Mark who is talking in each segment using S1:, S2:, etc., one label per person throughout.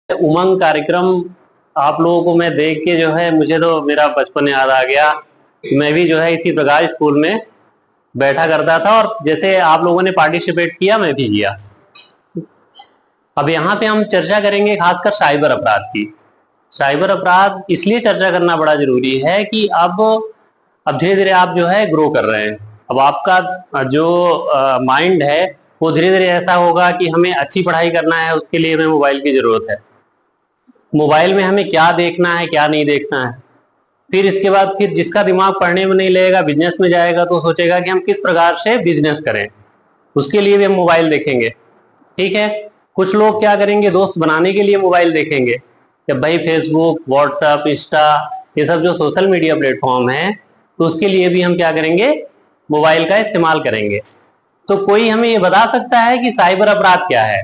S1: उमंग कार्यक्रम आप लोगों को मैं देख के जो है मुझे तो मेरा बचपन याद आ गया। मैं भी जो है इसी प्रकार स्कूल में बैठा करता था और जैसे आप लोगों ने पार्टिसिपेट किया मैं भी किया। अब यहाँ पे हम चर्चा करेंगे खासकर साइबर अपराध की। साइबर अपराध इसलिए चर्चा करना बड़ा जरूरी है कि अब धीरे धीरे आप जो है ग्रो कर रहे हैं। अब आपका जो माइंड है वो धीरे धीरे ऐसा होगा कि हमें अच्छी पढ़ाई करना है, उसके लिए हमें मोबाइल की जरूरत है। मोबाइल में हमें क्या देखना है क्या नहीं देखना है। फिर इसके बाद फिर जिसका दिमाग पढ़ने में नहीं लगेगा बिजनेस में जाएगा तो सोचेगा कि हम किस प्रकार से बिजनेस करें, उसके लिए भी हम मोबाइल देखेंगे। ठीक है, कुछ लोग क्या करेंगे, दोस्त बनाने के लिए मोबाइल देखेंगे कि भाई फेसबुक, व्हाट्सएप, इंस्टा, ये सब जो सोशल मीडिया प्लेटफॉर्म है तो उसके लिए भी हम क्या करेंगे, मोबाइल का इस्तेमाल करेंगे। तो कोई हमें ये बता सकता है कि साइबर अपराध क्या है?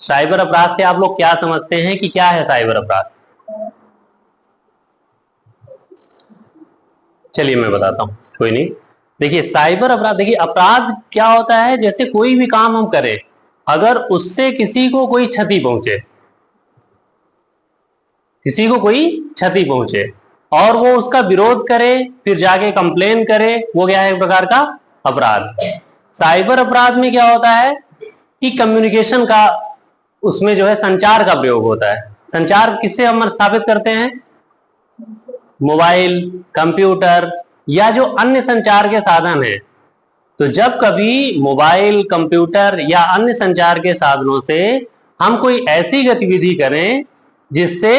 S1: साइबर अपराध से आप लोग क्या समझते हैं कि क्या है साइबर अपराध? चलिए मैं बताता हूं, कोई नहीं। देखिए साइबर अपराध, देखिए अपराध क्या होता है, जैसे कोई भी काम हम करें अगर उससे किसी को कोई क्षति पहुंचे, किसी को कोई क्षति पहुंचे और वो उसका विरोध करे, फिर जाके कंप्लेन करे, वो क्या है, एक प्रकार का अपराध। साइबर अपराध में क्या होता है कि कम्युनिकेशन का, उसमें जो है संचार का प्रयोग होता है। संचार किससे हम स्थापित करते हैं? मोबाइल, कंप्यूटर या जो अन्य संचार के साधन हैं। तो जब कभी मोबाइल, कंप्यूटर या अन्य संचार के साधनों से हम कोई ऐसी गतिविधि करें जिससे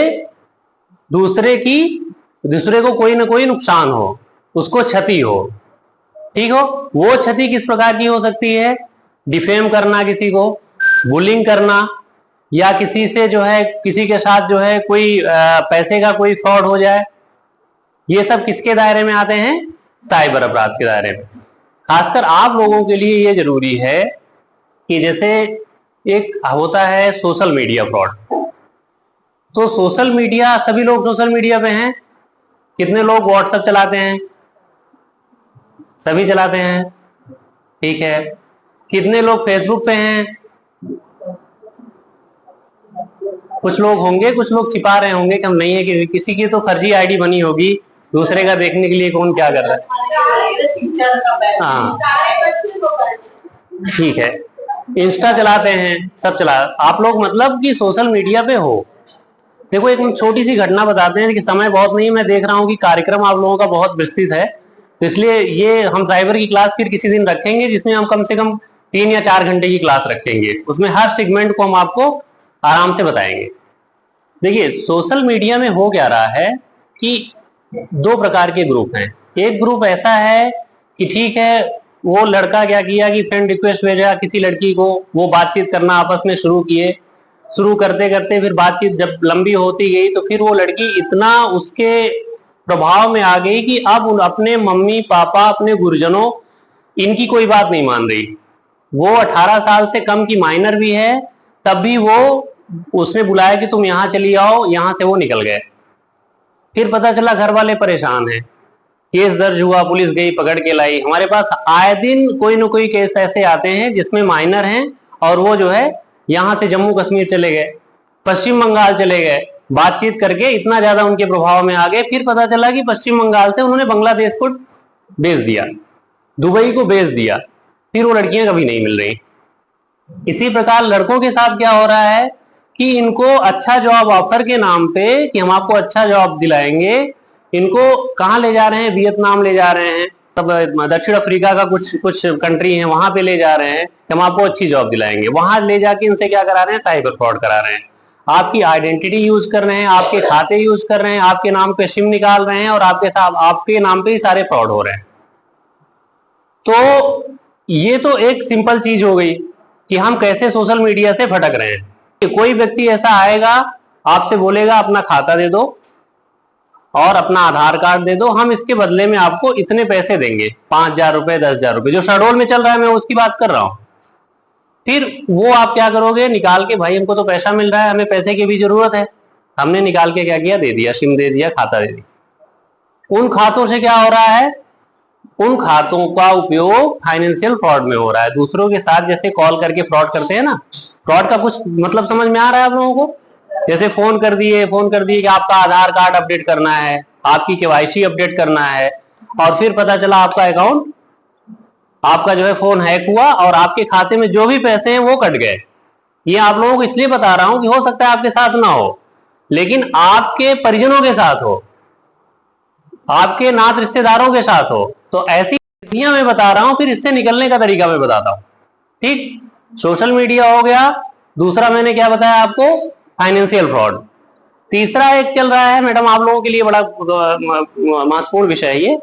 S1: दूसरे को कोई ना कोई नुकसान हो, उसको क्षति हो, ठीक हो, वो क्षति किस प्रकार की हो सकती है? डिफेम करना किसी को, बुलिंग करना, या किसी से जो है, किसी के साथ जो है कोई पैसे का कोई फ्रॉड हो जाए, ये सब किसके दायरे में आते हैं? साइबर अपराध के दायरे में। खासकर आप लोगों के लिए ये जरूरी है कि जैसे एक होता है सोशल मीडिया फ्रॉड। तो सोशल मीडिया, सभी लोग सोशल मीडिया पे हैं। कितने लोग व्हाट्सएप चलाते हैं? सभी चलाते हैं, ठीक है। कितने लोग फेसबुक पे हैं? कुछ लोग होंगे, कुछ लोग छिपा रहे होंगे कि हम नहीं है, कि किसी की तो फर्जी आईडी बनी होगी, दूसरे का देखने के लिए कौन क्या कर रहा है। हाँ ठीक है, इंस्टा चलाते हैं, सब चला। आप लोग मतलब कि सोशल मीडिया पे हो। देखो एक छोटी सी घटना बताते हैं कि समय बहुत नहीं, मैं देख रहा हूँ कि कार्यक्रम आप लोगों का बहुत विस्तृत है, तो इसलिए ये हम साइबर की क्लास फिर किसी दिन रखेंगे जिसमें हम कम से कम 3 या 4 घंटे की क्लास रखेंगे। उसमें हर सेगमेंट को हम आपको आराम से बताएंगे। देखिए सोशल मीडिया में हो क्या रहा है कि दो प्रकार के ग्रुप हैं। एक ग्रुप ऐसा है कि ठीक है, वो लड़का क्या किया कि फ्रेंड रिक्वेस्ट भेजा किसी लड़की को, वो बातचीत करना आपस में शुरू किए, शुरू करते करते फिर बातचीत जब लंबी होती गई तो फिर वो लड़की इतना उसके प्रभाव में आ गई कि अब अपने मम्मी पापा, अपने गुरुजनों, इनकी कोई बात नहीं मान रही। वो 18 साल से कम की माइनर भी है, तब भी वो, उसने बुलाया कि तुम यहां चली आओ, यहां से वो निकल गए। फिर पता चला घर वाले परेशान हैं, केस दर्ज हुआ, पुलिस गई पकड़ के लाई। हमारे पास आए दिन कोई ना कोई केस ऐसे आते हैं जिसमें माइनर हैं और वो जो है यहां से जम्मू कश्मीर चले गए, पश्चिम बंगाल चले गए, बातचीत करके इतना ज्यादा उनके प्रभाव में आ गए। फिर पता चला कि पश्चिम बंगाल से उन्होंने बांग्लादेश को भेज दिया, दुबई को भेज दिया, फिर वो लड़कियां कभी नहीं मिल रही। इसी प्रकार लड़कों के साथ क्या हो रहा है कि इनको अच्छा जॉब ऑफर के नाम पे कि हम आपको अच्छा जॉब दिलाएंगे, इनको कहाँ ले जा रहे हैं? वियतनाम ले जा रहे हैं, तब दक्षिण अफ्रीका का कुछ कुछ कंट्री है वहां पे ले जा रहे हैं कि हम आपको अच्छी जॉब दिलाएंगे। वहां ले जाके इनसे क्या करा रहे हैं? साइबर फ्रॉड करा रहे हैं। आपकी आइडेंटिटी यूज कर रहे हैं, आपके खाते यूज कर रहे हैं, आपके नाम पे सिम निकाल रहे हैं और आपके साथ आपके नाम पे ही सारे फ्रॉड हो रहे हैं। तो ये तो एक सिंपल चीज हो गई कि हम कैसे सोशल मीडिया से भटक रहे हैं। कि कोई व्यक्ति ऐसा आएगा, आपसे बोलेगा अपना खाता दे दो और अपना आधार कार्ड दे दो, हम इसके बदले में आपको इतने पैसे देंगे, 5,000 रुपए, 10,000 रुपए, जो शहडोल में चल रहा है मैं उसकी बात कर रहा हूं। फिर वो आप क्या करोगे? निकाल के, भाई हमको तो पैसा मिल रहा है, हमें पैसे की भी जरूरत है, हमने निकाल के क्या किया? दे दिया, सिम दे दिया, खाता दे दिया। उन खातों से क्या हो रहा है? उन खातों का उपयोग फाइनेंशियल फ्रॉड में हो रहा है। दूसरों के साथ जैसे कॉल करके फ्रॉड करते हैं ना, फ्रॉड का कुछ मतलब समझ में आ रहा है आप लोगों को? जैसे फोन कर दिए कि आपका आधार कार्ड अपडेट करना है, आपकी केवाईसी अपडेट करना है, और फिर पता चला आपका अकाउंट, आपका जो है फोन हैक हुआ और आपके खाते में जो भी पैसे हैं वो कट गए। ये आप लोगों को इसलिए बता रहा हूं कि हो सकता है आपके साथ ना हो, लेकिन आपके परिजनों के साथ हो, आपके नात रिश्तेदारों के साथ हो, तो ऐसी स्थितियां मैं बता रहा हूं, फिर इससे निकलने का तरीका मैं बताता हूं। ठीक, सोशल मीडिया हो गया। दूसरा मैंने क्या बताया आपको, फाइनेंशियल फ्रॉड। तीसरा एक चल रहा है मैडम, आप लोगों के लिए बड़ा महत्वपूर्ण विषय है ये।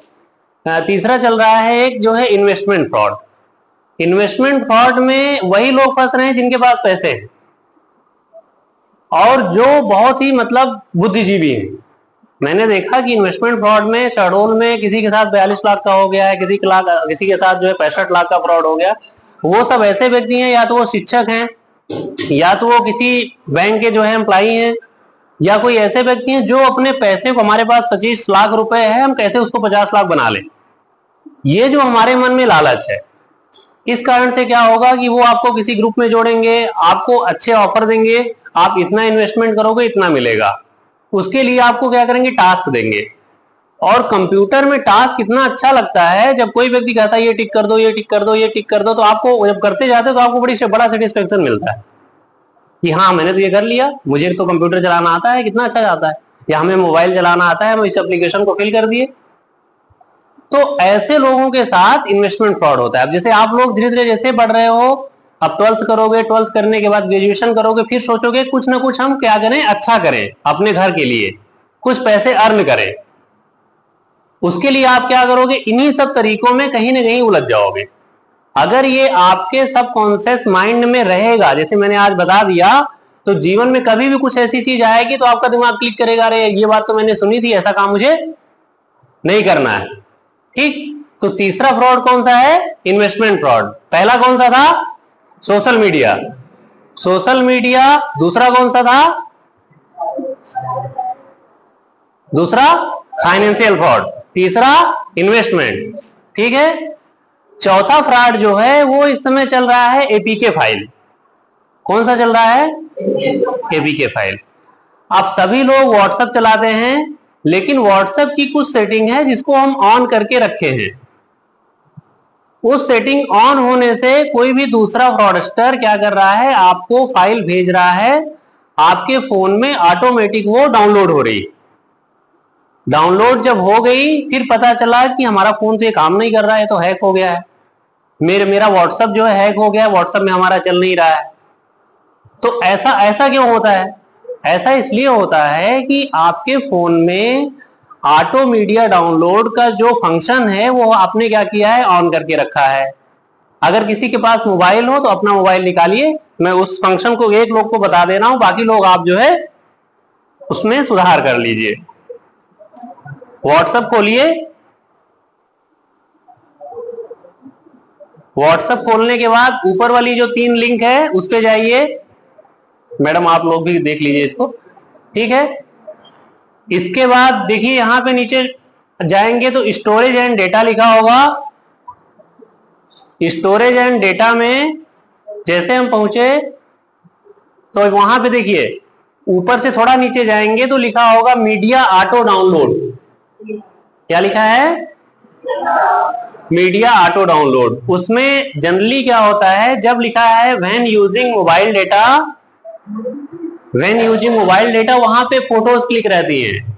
S1: तीसरा चल रहा है एक जो है इन्वेस्टमेंट फ्रॉड। इन्वेस्टमेंट फ्रॉड में वही लोग फंस रहे हैं जिनके पास पैसे हैं और जो बहुत ही मतलब बुद्धिजीवी हैं। मैंने देखा कि इन्वेस्टमेंट फ्रॉड में शहडोल में किसी के साथ 42 लाख का हो गया है, किसी के साथ जो है 65 लाख का फ्रॉड हो गया। वो सब ऐसे व्यक्ति हैं, या तो वो शिक्षक हैं, या तो वो किसी बैंक के जो है एम्प्लॉई हैं, या कोई ऐसे व्यक्ति हैं जो अपने पैसे को, हमारे पास 25 लाख रुपए है, हम कैसे उसको 50 लाख बना लें, ये जो हमारे मन में लालच है। इस कारण से क्या होगा कि वो आपको किसी ग्रुप में जोड़ेंगे, आपको अच्छे ऑफर देंगे, आप इतना इन्वेस्टमेंट करोगे इतना मिलेगा, उसके लिए आपको क्या करेंगे, टास्क देंगे। और कंप्यूटर में टास्क इतना अच्छा लगता है, जब कोई व्यक्ति कहता है ये टिक कर दो, ये टिक कर दो, ये टिक कर दो, तो आपको जब करते जाते हो तो आपको बड़ा सेटिस्फेक्शन मिलता है कि हाँ मैंने तो ये कर लिया, मुझे तो कंप्यूटर चलाना आता है, कितना अच्छा जाता है, या हमें मोबाइल चलाना आता है, हम इस एप्लीकेशन को फिल कर दिए। तो ऐसे लोगों के साथ इन्वेस्टमेंट फ्रॉड होता है। अब जैसे आप लोग धीरे धीरे जैसे बढ़ रहे हो, अब 12th करोगे, 12th करने के बाद ग्रेजुएशन करोगे, फिर सोचोगे कुछ ना कुछ हम क्या करें, अच्छा करें अपने घर के लिए, कुछ पैसे अर्न करें। उसके लिए आप क्या करोगे, इन्हीं सब तरीकों में कहीं ना कहीं उलझ जाओगे। अगर ये आपके सबकॉन्शियस माइंड में रहेगा, जैसे मैंने आज बता दिया, तो जीवन में कभी भी कुछ ऐसी चीज आएगी तो आपका दिमाग क्लिक करेगा, अरे ये बात तो मैंने सुनी थी, ऐसा काम मुझे नहीं करना है। ठीक, तो तीसरा फ्रॉड कौन सा है, इन्वेस्टमेंट फ्रॉड। पहला कौन सा था, सोशल मीडिया। Social media. दूसरा कौन सा था, दूसरा फाइनेंशियल फ्रॉड। तीसरा इन्वेस्टमेंट। ठीक है, चौथा फ्रॉड जो है वो इस समय चल रहा है एपीके फाइल। कौन सा चल रहा है, एपीके फाइल। आप सभी लोग व्हाट्सएप चलाते हैं, लेकिन व्हाट्सएप की कुछ सेटिंग है जिसको हम ऑन करके रखे हैं। उस सेटिंग ऑन होने से कोई भी दूसरा फ्रॉडस्टर क्या कर रहा है, आपको फाइल भेज रहा है, आपके फोन में ऑटोमेटिक वो डाउनलोड हो रही। डाउनलोड जब हो गई, फिर पता चला कि हमारा फोन तो ये काम नहीं कर रहा है, तो हैक हो गया है, मेरा व्हाट्सएप जो है हैक हो गया है, व्हाट्सएप में हमारा चल नहीं रहा है। तो ऐसा ऐसा क्यों होता है, ऐसा इसलिए होता है कि आपके फोन में ऑटो मीडिया डाउनलोड का जो फंक्शन है वो आपने क्या किया है, ऑन करके रखा है। अगर किसी के पास मोबाइल हो तो अपना मोबाइल निकालिए, मैं उस फंक्शन को एक लोग को बता दे रहा हूं, बाकी लोग आप जो है उसमें सुधार कर लीजिए। व्हाट्सएप खोलिए, व्हाट्सएप खोलने के बाद ऊपर वाली जो 3 लिंक है उस पे जाइए। मैडम आप लोग भी देख लीजिए इसको, ठीक है। इसके बाद देखिए यहां पे नीचे जाएंगे तो स्टोरेज एंड डेटा लिखा होगा। स्टोरेज एंड डेटा में जैसे हम पहुंचे तो वहां पे देखिए ऊपर से थोड़ा नीचे जाएंगे तो लिखा होगा मीडिया ऑटो डाउनलोड। क्या लिखा है, मीडिया ऑटो डाउनलोड। उसमें जनरली क्या होता है, जब लिखा है when using mobile data, when using mobile data, वहां पे फोटोज क्लिक रहती हैं।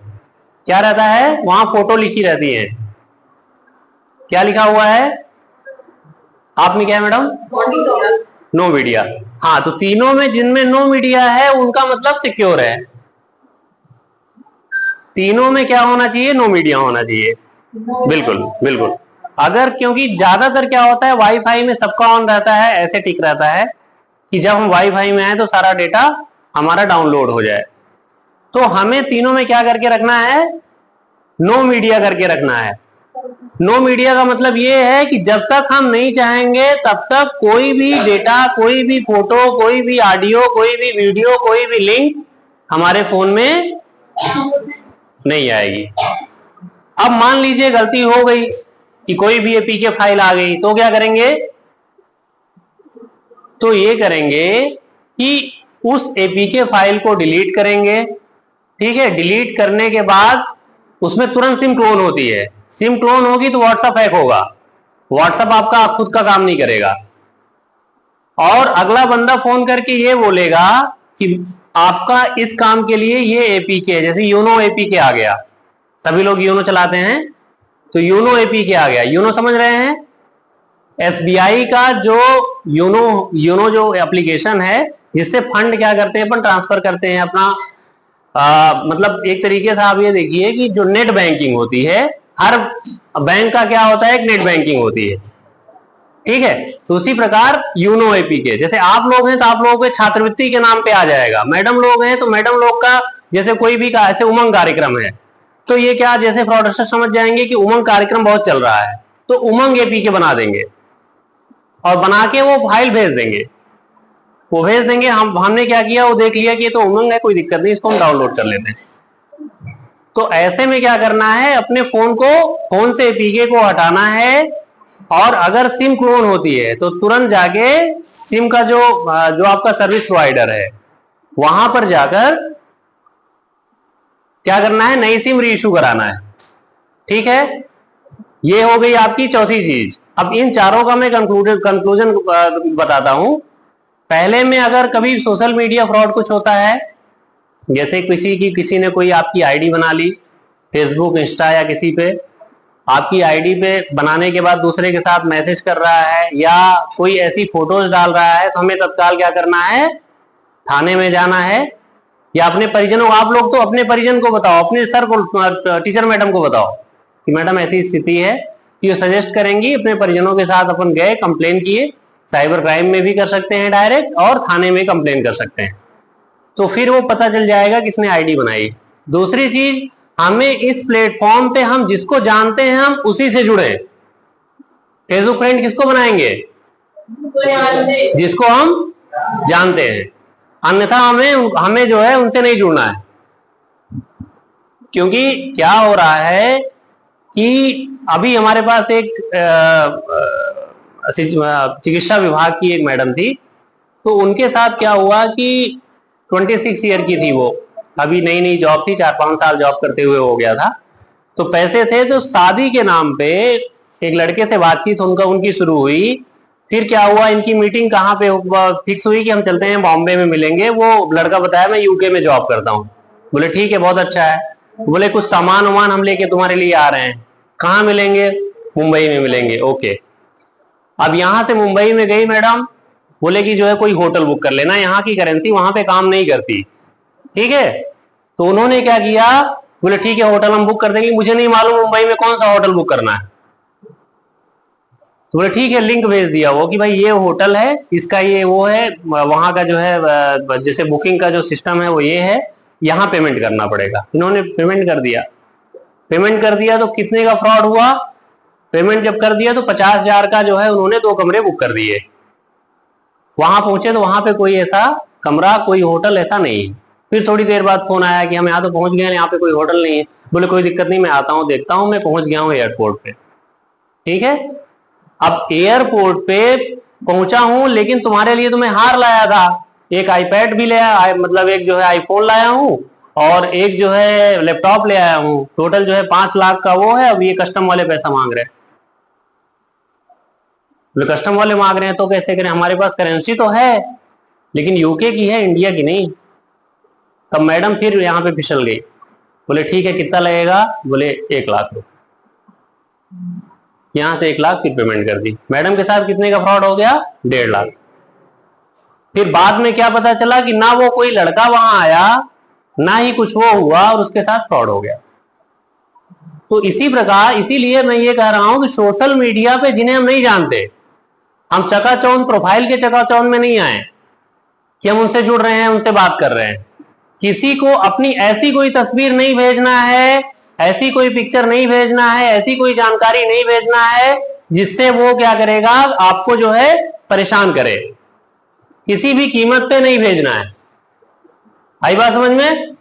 S1: क्या रहता है, वहां फोटो लिखी रहती है। क्या लिखा हुआ है आपने, क्या है मैडम, नो मीडिया। हाँ, तो तीनों में जिनमें नो मीडिया है उनका मतलब सिक्योर है। तीनों में क्या होना चाहिए, नो मीडिया होना चाहिए। बिल्कुल बिल्कुल। अगर, क्योंकि ज्यादातर क्या होता है वाईफाई में सबका ऑन रहता है, ऐसे टिक रहता है कि जब हम वाईफाई में आए तो सारा डेटा हमारा डाउनलोड हो जाए। तो हमें तीनों में क्या करके रखना है, नो मीडिया करके रखना है। नो मीडिया का मतलब ये है कि जब तक हम नहीं चाहेंगे तब तक कोई भी डेटा, कोई भी फोटो, कोई भी ऑडियो, कोई भी वीडियो, कोई भी लिंक हमारे फोन में नहीं आएगी। अब मान लीजिए गलती हो गई कि कोई भी एपीके फाइल आ गई, तो क्या करेंगे, तो ये करेंगे कि उस एपीके फाइल को डिलीट करेंगे। ठीक है, डिलीट करने के बाद उसमें तुरंत सिम क्लोन होती है। सिम क्लोन होगी तो व्हाट्सएप हैक होगा, व्हाट्सएप आपका खुद का काम नहीं करेगा। और अगला बंदा फोन करके ये बोलेगा कि आपका इस काम के लिए ये एपीके, जैसे यूनो एपीके आ गया, सभी लोग यूनो चलाते हैं, तो यूनो एपीके आ गया। यूनो समझ रहे हैं? एसबीआई का जो यूनो जो एप्लीकेशन है, जिससे फंड क्या करते हैं, अपन ट्रांसफर करते हैं अपना, मतलब एक तरीके से आप ये देखिए कि जो नेट बैंकिंग होती है, हर बैंक का क्या होता है, एक नेट बैंकिंग होती है। ठीक है, तो उसी प्रकार यूनो एपीके, जैसे आप लोग हैं तो आप लोगों के छात्रवृत्ति के नाम पे आ जाएगा, मैडम लोग हैं तो मैडम लोग का, जैसे कोई भी का ऐसे उमंग कार्यक्रम है, तो ये क्या, जैसे फ्रॉडस्टर समझ जाएंगे कि उमंग कार्यक्रम बहुत चल रहा है, तो उमंग एपीके बना देंगे और बना के वो फाइल भेज देंगे। वो भेज देंगे, हमने क्या किया, वो देख लिया कि ये तो उमंग है, कोई दिक्कत नहीं, इसको हम डाउनलोड कर लेते हैं। तो ऐसे में क्या करना है, अपने फोन से एपीके को हटाना है, और अगर सिम क्लोन होती है तो तुरंत जाके सिम का जो आपका सर्विस प्रोवाइडर है वहां पर जाकर क्या करना है, नई सिम रीइश्यू कराना है। ठीक है, ये हो गई आपकी चौथी चीज। अब इन चारों का मैं कंक्लूजन बताता हूं। पहले में अगर कभी सोशल मीडिया फ्रॉड कुछ होता है, जैसे किसी ने कोई आपकी आईडी बना ली, फेसबुक, इंस्टा या किसी पे, आपकी आईडी पे बनाने के बाद दूसरे के साथ मैसेज कर रहा है या कोई ऐसी फोटोज डाल रहा है, तो हमें तत्काल क्या करना है, थाने में जाना है, या अपने परिजनों, आप लोग तो अपने परिजन को बताओ, अपने सर को, टीचर मैडम को बताओ कि मैडम ऐसी स्थिति है, कि ये सजेस्ट करेंगी, अपने परिजनों के साथ अपन गए, कंप्लेन किए, साइबर क्राइम में भी कर सकते हैं डायरेक्ट, और थाने में कंप्लेन कर सकते हैं, तो फिर वो पता चल जाएगा किसने आईडी बनाई। दूसरी चीज, हमें इस प्लेटफॉर्म पे हम जिसको जानते हैं हम उसी से जुड़े। फेसबुक फ्रेंड किसको बनाएंगे, जिसको हम जानते हैं, अन्यथा हमें जो है उनसे नहीं जुड़ना है। क्योंकि क्या हो रहा है कि अभी हमारे पास एक चिकित्सा विभाग की एक मैडम थी, तो उनके साथ क्या हुआ कि 26 ईयर की थी वो, अभी नई नई जॉब थी, 4-5 साल जॉब करते हुए हो गया था, तो पैसे थे, तो शादी के नाम पे एक लड़के से बातचीत उनकी शुरू हुई। फिर क्या हुआ, इनकी मीटिंग कहाँ पे फिक्स हुई कि हम चलते हैं बॉम्बे में मिलेंगे। वो लड़का बताया मैं यूके में जॉब करता हूँ। बोले ठीक है, बहुत अच्छा है। बोले कुछ सामान वामान हम लेके तुम्हारे लिए आ रहे हैं, कहाँ मिलेंगे, मुंबई में मिलेंगे। ओके, अब यहां से मुंबई में गई मैडम, बोले कि जो है कोई होटल बुक कर लेना, यहाँ की करेंसी वहां पे काम नहीं करती। ठीक है, तो उन्होंने क्या किया, बोले ठीक है होटल हम बुक कर देंगे, मुझे नहीं मालूम मुंबई में कौन सा होटल बुक करना है। तो बोले ठीक है, लिंक भेज दिया वो कि भाई ये होटल है, इसका ये वो है, वहां का जो है जैसे बुकिंग का जो सिस्टम है वो ये है, यहाँ पेमेंट करना पड़ेगा। इन्होंने पेमेंट कर दिया। पेमेंट कर दिया तो कितने का फ्रॉड हुआ, पेमेंट जब कर दिया तो 50,000 का जो है उन्होंने 2 कमरे बुक कर दिए। वहां पहुंचे तो वहां पे कोई ऐसा कमरा, कोई होटल ऐसा नहीं है। फिर थोड़ी देर बाद फोन आया कि हम यहाँ तो पहुंच गए, यहाँ पे कोई होटल नहीं है। बोले कोई दिक्कत नहीं, मैं आता हूँ, देखता हूँ, मैं पहुंच गया हूँ एयरपोर्ट पे। ठीक है, अब एयरपोर्ट पे पहुंचा हूं, लेकिन तुम्हारे लिए तो मैं हार लाया था, एक आईपैड भी ले आया, मतलब एक जो है आईफोन लाया हूं, और एक जो है लैपटॉप ले आया हूं, टोटल जो है 5 लाख का वो है। अब ये कस्टम वाले पैसा मांग रहे हैं। बोले कस्टम वाले मांग रहे हैं तो कैसे करें, हमारे पास करेंसी तो है लेकिन यूके की है, इंडिया की नहीं। तब मैडम फिर यहाँ पे फिसल गई। बोले ठीक है, कितना लगेगा, बोले 1 लाख रुपए। यहां से 1 लाख फिर पेमेंट कर दी। मैडम के साथ कितने का फ्रॉड हो गया, 1.5 लाख। फिर बाद में क्या पता चला कि ना वो कोई लड़का वहां आया, ना ही कुछ वो हुआ, और उसके साथ फ्रॉड हो गया। तो इसी प्रकार, इसीलिए मैं ये कह रहा हूं कि सोशल मीडिया पे जिन्हें हम नहीं जानते, हम चकाचौंध प्रोफाइल के चकाचौंध में नहीं आए कि हम उनसे जुड़ रहे हैं, उनसे बात कर रहे हैं। किसी को अपनी ऐसी कोई तस्वीर नहीं भेजना है, ऐसी कोई पिक्चर नहीं भेजना है, ऐसी कोई जानकारी नहीं भेजना है जिससे वो क्या करेगा, आपको जो है परेशान करे। किसी भी कीमत पे नहीं भेजना है। आई बात समझ में?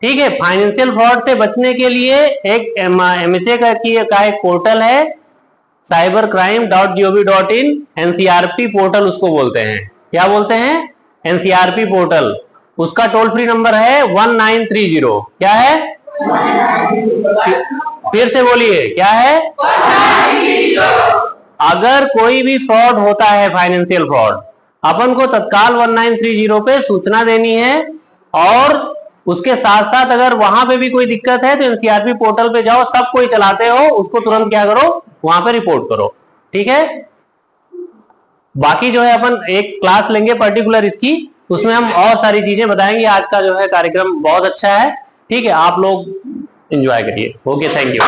S1: ठीक है, फाइनेंशियल फ्रॉड से बचने के लिए एक MHA का एक पोर्टल है, cybercrime.gov.in, NCRP पोर्टल उसको बोलते हैं। क्या बोलते हैं, एनसीईआरटी पोर्टल, उसका टोल फ्री नंबर है 1930। क्या है? फिर से बोलिए, क्या है? अगर कोई भी फ्रॉड होता है, फाइनेंशियल फ्रॉड, अपन को तत्काल 1930 पे सूचना देनी है। और उसके साथ साथ अगर वहां पे भी कोई दिक्कत है तो एनसीईआरटी पोर्टल पे जाओ, सब कोई चलाते हो, उसको तुरंत क्या करो, वहां पे रिपोर्ट करो। ठीक है? बाकी जो है अपन एक क्लास लेंगे पर्टिकुलर इसकी, उसमें हम और सारी चीजें बताएंगे। आज का जो है कार्यक्रम बहुत अच्छा है। ठीक है, आप लोग एंजॉय करिए। Okay, thank you.